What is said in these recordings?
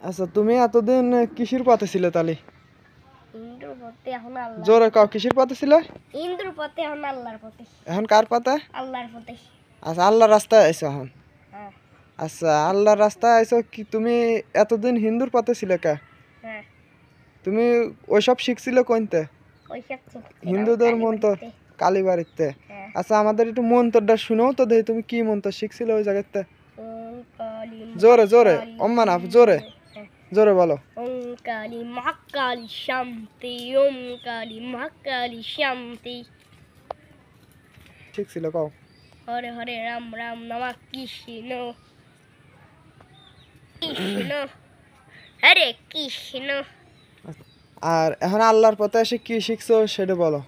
আচ্ছা তুমি এতদিন কিসের পথে ছিলে তাহলে? ইন্দ্র পথে, এখন আল্লাহ। জোরে কও, কিসের পথে ছিলে? ইন্দ্র পথে, এখন আল্লাহর পথে। এখন কার পথে? আল্লাহর পথে। আচ্ছা আল্লাহর রাস্তায় আইছো এখন? হ্যাঁ। আচ্ছা আল্লাহর রাস্তায় আইছো, কি তুমি এতদিন হিন্দুর পথে ছিলে কে? হ্যাঁ। তুমি ওইসব শিখছিলে কোনতে? ওইসব হিন্দুদের মন্ত্র? কালীবাড়িতে। হ্যাঁ। আচ্ছা আমাদের একটু মন্ত্রটা শুনাও তো দেখি, তুমি কি মন্ত্র শিখছিলে ওই জায়গাতে? ওম কালী জোরে জোরে, অম্মা না জোরে জোরে বলো। ওম কালী মহাকালী শান্তি, ওম কালী মহাকালী শান্তি। শিখছিল কও। হরে হরে রাম রাম নমঃ কৃষ্ণ কৃষ্ণ হরে কৃষ্ণ। আর এখন আল্লাহর পথে এসে কি শিখছো সেটা বলো।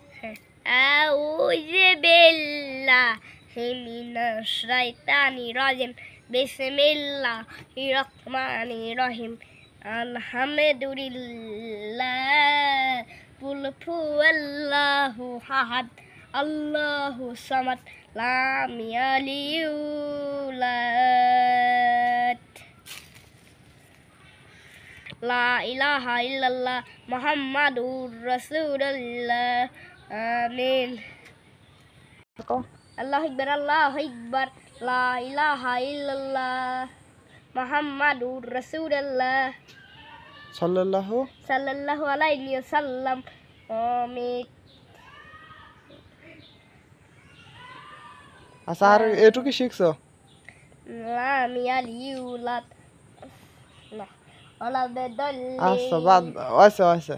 আউযু বিল্লাহি মিনাশ শাইতানির রাজিম, বিসমিল্লাহির রহমানির রহিম, আলহামদুলিল্লাহ, কুল হুয়াল্লাহু আহাদ, আল্লাহু সামাদ, লাম ইয়ালিদ ওয়ালাদ, লা ইলাহা ইল্লাল্লাহ মুহাম্মাদুর রাসূলুল্লাহ, আমিন। আল্লাহু আকবার, আল্লাহু আকবার, লা ইলাহা ইল্লাল্লাহ মুহাম্মাদুর রাসূলুল্লাহ সাল্লাল্লাহু আলাইহি ওয়াসাল্লাম, আমিন। আচ্ছা আর এটুকু শিখছো? লাম ইয়ালিদ ওয়ালাদ, না ওয়ালা বেদাল্লি। আচ্ছা বাদ, আচ্ছা আচ্ছা